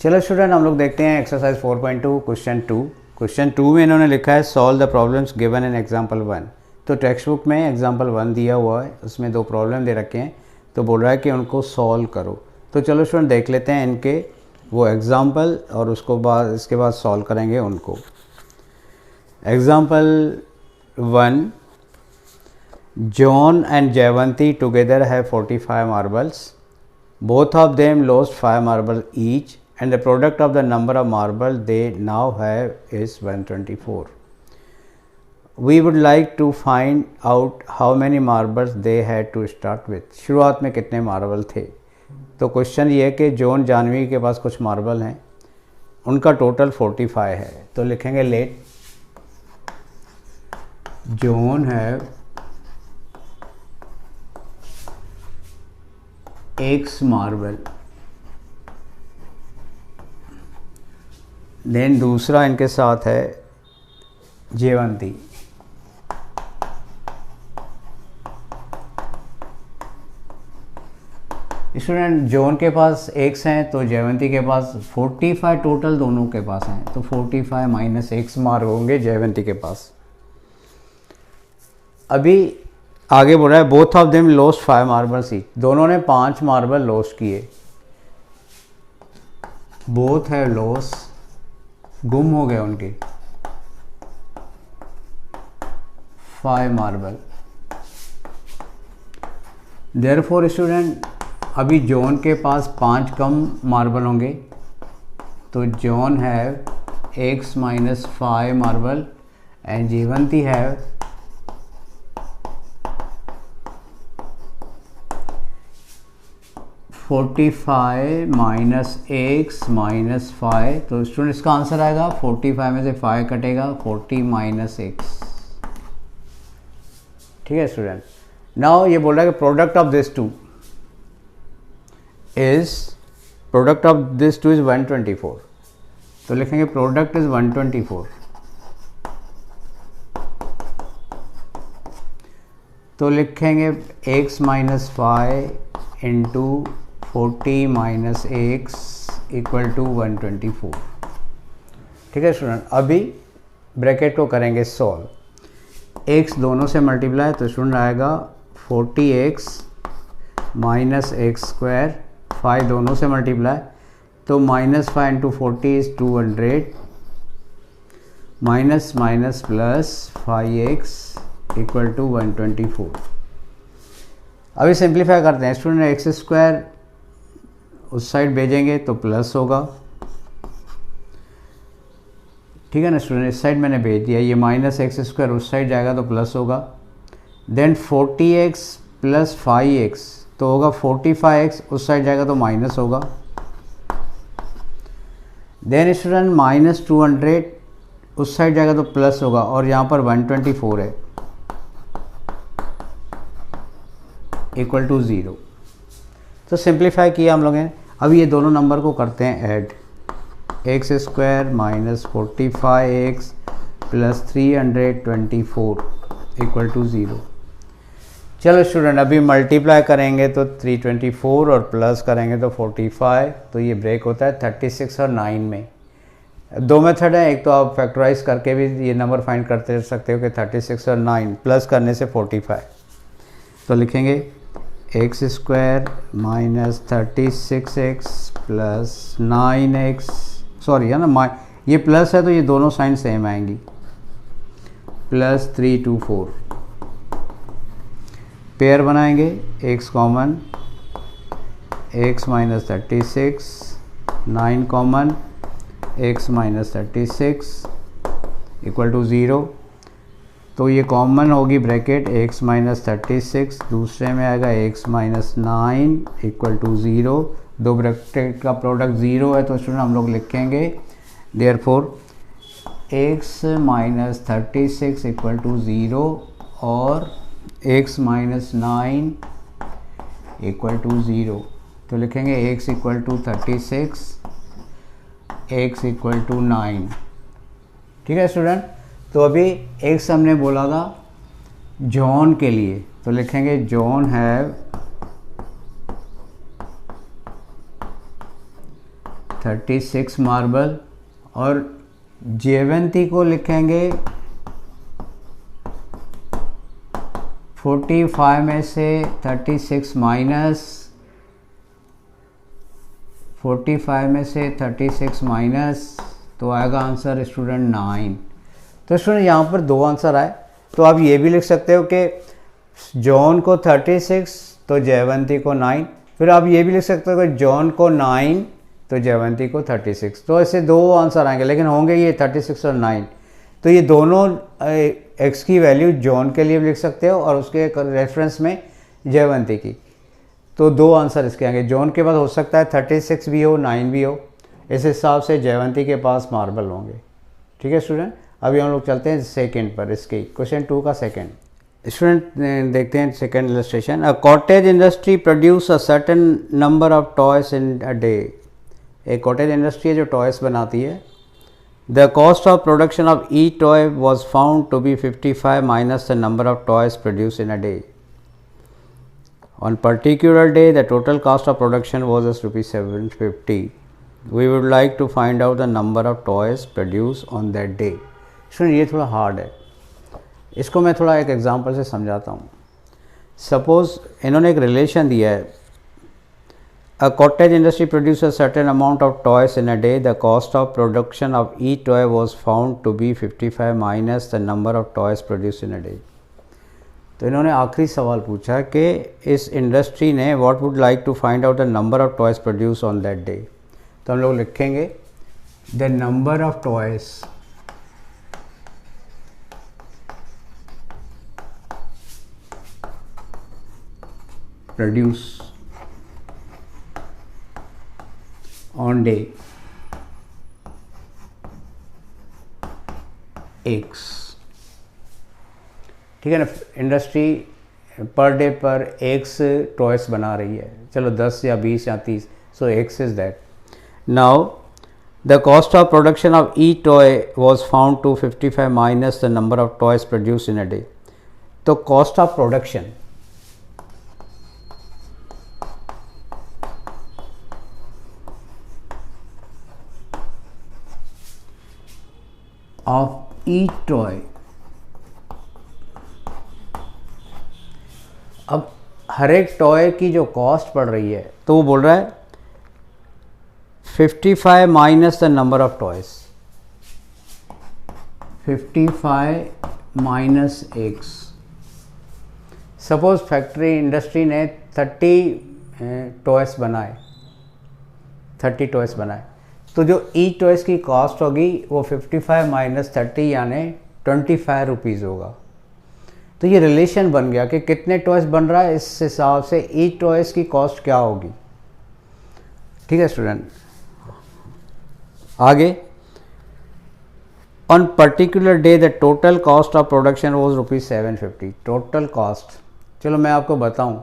चलो स्टूडेंट, हम लोग देखते हैं एक्सरसाइज 4.2 क्वेश्चन 2। क्वेश्चन 2 में इन्होंने लिखा है solve the problems given in example 1। तो टेक्स्ट बुक में एग्जाम्पल 1 दिया हुआ है, उसमें 2 प्रॉब्लम दे रखे हैं, तो बोल रहा है कि उनको सॉल्व करो। तो चलो स्टूडेंट देख लेते हैं इनके वो एग्जाम्पल और इसके बाद सॉल्व करेंगे उनको। Example 1, John and Jayvanti together have 45 marbles. Both of them lost 5 marbles each, and the product of the number of marbles they now have is 124. We would like to find out how many marbles they had to start with. शुरुआत में कितने marble थे। तो question ये है कि John Janvi के पास कुछ मार्बल हैं, उनका टोटल 45 है। तो लिखेंगे let John have x marble. Then दूसरा इनके साथ है जयवंती। स्टूडेंट जॉन के पास एक्स हैं तो जयवंती के पास 45 टोटल दोनों के पास हैं, तो 45 माइनस एक्स मार्क होंगे जयवंती के पास। अभी आगे बोल रहा है both of them lost 5 marbles each, दोनों ने 5 मार्बल लॉस्ट किए। बोथ है लॉस, गुम हो गए उनके 5 मार्बल। देयरफॉर स्टूडेंट अभी जॉन के पास 5 कम मार्बल होंगे, तो John have x minus 5 marble and Jayvanti have minus x minus 5। तो स्टूडेंट इसका आंसर आएगा 45 में से 5 कटेगा 40 माइनस एक्स। ठीक है स्टूडेंट। नाउ ये बोल रहा है कि product of this two is 124। तो लिखेंगे प्रोडक्ट इज 124। तो लिखेंगे x minus 5 into 40 minus x equal to 124। ठीक है स्टूडेंट। अभी ब्रैकेट को करेंगे सॉल्व। एक्स दोनों से मल्टीप्लाई, तो स्टूडेंट आएगा 40x माइनस एक्स स्क्वायर। 5 दोनों से मल्टीप्लाई, तो minus 5 into 40 is 200 minus minus plus 5x equal to 124। अभी सिंप्लीफाई करते हैं स्टूडेंट। एक्स स्क्वायर उस साइड भेजेंगे तो प्लस होगा, ठीक है ना स्टूडेंट। इस साइड मैंने भेज दिया, ये माइनस एक्स स्क्वायर उस साइड जाएगा तो प्लस होगा। देन 40x प्लस 5x तो होगा 45x, उस साइड जाएगा तो माइनस होगा। देन स्टूडेंट माइनस 200 उस साइड जाएगा तो प्लस होगा, और यहाँ पर 124 है इक्वल टू 0। तो सिंप्लीफाई किया हम लोगों ने। अब ये दोनों नंबर को करते हैं add. X square minus 45x plus 324 equal to 0। चलो स्टूडेंट अभी मल्टीप्लाई करेंगे तो 324 और प्लस करेंगे तो 45, तो ये ब्रेक होता है 36 और 9 में। 2 मेथड है, एक तो आप फैक्टराइज करके भी ये नंबर फाइंड करते सकते हो कि 36 और 9 प्लस करने से 45। तो लिखेंगे x square minus 36x plus 9x, sorry है ना, ये प्लस है तो ये दोनों साइन सेम आएंगी, प्लस 324। पेयर बनाएंगे, x common, x minus 36, 9 common, x minus 36 equal to 0। तो ये कॉमन होगी ब्रैकेट x माइनस 36, दूसरे में आएगा x माइनस 9 इक्वल टू 0। दो ब्रैकेट का प्रोडक्ट 0 है, तो स्टूडेंट हम लोग लिखेंगे therefore x minus 36 equal to 0 और x माइनस 9 इक्वल टू 0। तो लिखेंगे x equal to 36, x equal to 9। ठीक है स्टूडेंट। तो अभी x हमने बोला था जॉन के लिए, तो लिखेंगे जॉन हैव 36 मार्बल, और जयवंती को लिखेंगे 45 में से 36 माइनस 45 में से 36 माइनस, तो आएगा आंसर स्टूडेंट 9। तो स्टूडेंट यहाँ पर 2 आंसर आए। तो आप ये भी लिख सकते हो कि जॉन को 36 तो जयवंती को 9, फिर आप ये भी लिख सकते हो कि जॉन को 9 तो जयवंती को 36। तो ऐसे 2 आंसर आएंगे, लेकिन होंगे ये 36 और 9। तो ये दोनों एक्स की वैल्यू जॉन के लिए भी लिख सकते हो और उसके रेफरेंस में जयवंती की। तो 2 आंसर इसके आएंगे। जॉन के पास हो सकता है 36 भी हो, 9 भी हो। इस हिसाब से जयवंती के पास मार्बल होंगे। ठीक है स्टूडेंट, अभी हम लोग चलते हैं सेकेंड पर, इसके क्वेश्चन 2 का सेकेंड। स्टूडेंट देखते हैं second illustration. A cottage industry produce a certain number of toys in a day. एक कॉटेज इंडस्ट्री है जो टॉयस बनाती है। The cost of production of each toy was found to be 55 minus the number of toys produce in a day. On particular day, the total cost of production was as ₹750. We would like to find out the number of toys produced on that day. सुनिए, ये थोड़ा hard है, इसको मैं थोड़ा एक example से समझाता हूँ। सपोज इन्होंने एक रिलेशन दिया है, a cottage industry produce a certain amount of toys in a day, the cost of production of each toy was found to be 55 minus the number of toys produce in a day. तो इन्होंने आखिरी सवाल पूछा कि इस industry ने what would like to find out the number of toys produce on that day. तो हम लोग लिखेंगे the number of toys produce on day x. ठीक है ना, इंडस्ट्री पर डे पर एक्स टॉयस बना रही है, चलो 10 या 20 या 30, so X is that. Now the cost of production of each toy was found to 55 minus the number of toys produce in a day. तो cost of production of each toy, अब हर एक टॉय की जो cost पड़ रही है, तो वो बोल रहा है 55 minus the number of toys, 55 minus x. Suppose factory industry ने 30 टॉयस बनाए, 30 टॉयस बनाए, तो जो ईच टॉयस की कॉस्ट होगी वो 55 माइनस 30 यानी 25 रुपीज़ होगा। तो ये रिलेशन बन गया कि कितने टॉयस बन रहा है, इस हिसाब से ईच टॉयस की कॉस्ट क्या होगी। ठीक है स्टूडेंट, आगे on particular day the total cost of production was ₹750। Total cost, चलो मैं आपको बताऊं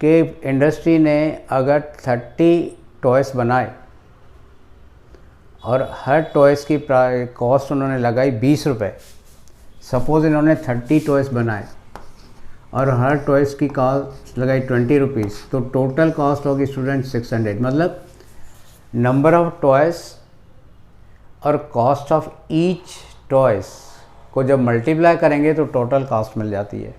कि इंडस्ट्री ने अगर 30 टॉयस बनाए और हर टॉयस की कॉस्ट उन्होंने लगाई 20 रुपये। सपोज इन्होंने 30 टॉयस बनाए और हर टॉयस की कॉस्ट लगाई 20 रुपीज़, तो टोटल कॉस्ट होगी स्टूडेंट 600। मतलब नंबर ऑफ टॉयस और कॉस्ट ऑफ ईच टॉयस को जब मल्टीप्लाई करेंगे तो टोटल कॉस्ट मिल जाती है।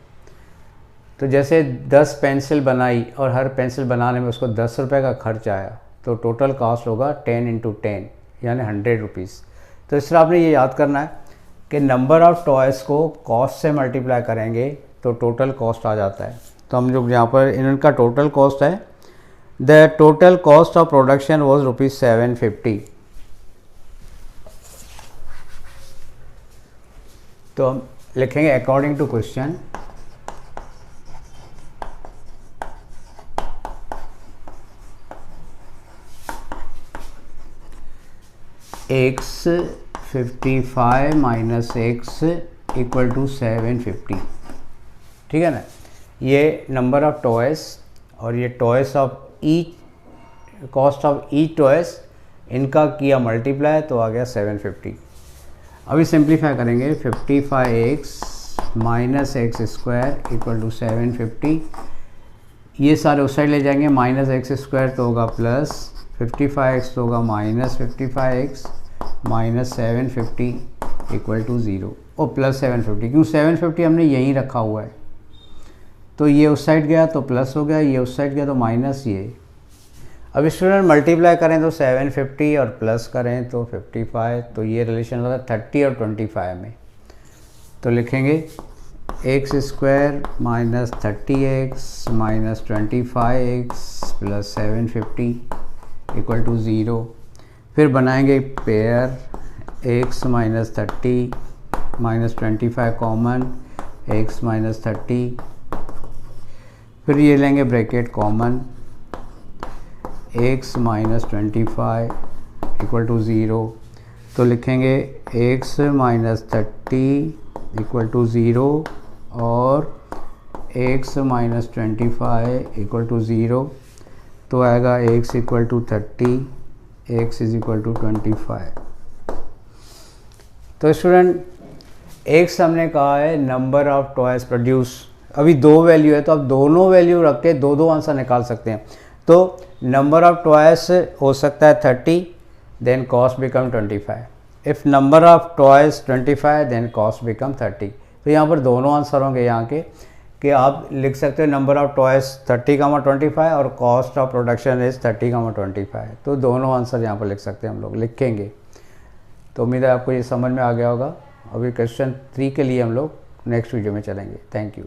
तो जैसे 10 पेंसिल बनाई और हर पेंसिल बनाने में उसको 10 रुपये का खर्च आया, तो टोटल कॉस्ट होगा 10 × 10 यानी 100 रुपीज़। तो इस तरह आपने ये याद करना है कि नंबर ऑफ़ टॉयस को कॉस्ट से मल्टीप्लाई करेंगे तो टोटल कॉस्ट आ जाता है। तो हम जो यहाँ पर इनका टोटल कॉस्ट है, the total cost of production was ₹750। तो हम लिखेंगे according to question x 55 minus x equal to 750। ठीक है ना, ये नंबर ऑफ टॉयस और ये toys of each, cost of each toys, इनका किया मल्टीप्लाई तो आ गया 750। अभी सिंप्लीफाई करेंगे, 55x minus x square equal to 750। ये सारे उस साइड ले जाएंगे, माइनस एक्स स्क्वायर तो होगा प्लस 55x तो होगा -55x माइनस 750 इक्वल टू 0 और प्लस 750, क्यों 750 हमने यहीं रखा हुआ है, तो ये उस साइड गया तो प्लस हो गया, ये उस साइड गया तो माइनस। ये अब स्टूडेंट मल्टीप्लाई करें तो 750 और प्लस करें तो 55, तो ये रिलेशन होगा 30 और 25 में, तो लिखेंगे x square minus 30x minus 25x plus 750 equal to 0। फिर बनाएंगे pair x minus 30 minus 25 common, x minus 30, फिर ये लेंगे bracket common, x minus 25 equal to 0, तो लिखेंगे x माइनस 30 इक्वल टू 0 और x माइनस 25 इक्वल टू 0, तो आएगा x equal to 30, x is equal to 25। तो स्टूडेंट x हमने कहा है नंबर ऑफ टॉयज प्रोड्यूस, अभी दो वैल्यू है तो आप दोनों वैल्यू रख के दो आंसर निकाल सकते हैं। तो नंबर ऑफ टॉयज हो सकता है 30, then cost become 25, if number of toys 25 then cost become 30। तो यहाँ पर दोनों आंसर होंगे यहाँ के, कि आप लिख सकते हो नंबर ऑफ टॉयज 30, 25 और कॉस्ट ऑफ प्रोडक्शन इज 30, 25, तो दोनों आंसर यहाँ पर लिख सकते हैं, हम लोग लिखेंगे। तो उम्मीद है आपको ये समझ में आ गया होगा। अभी क्वेश्चन 3 के लिए हम लोग नेक्स्ट वीडियो में चलेंगे। Thank you.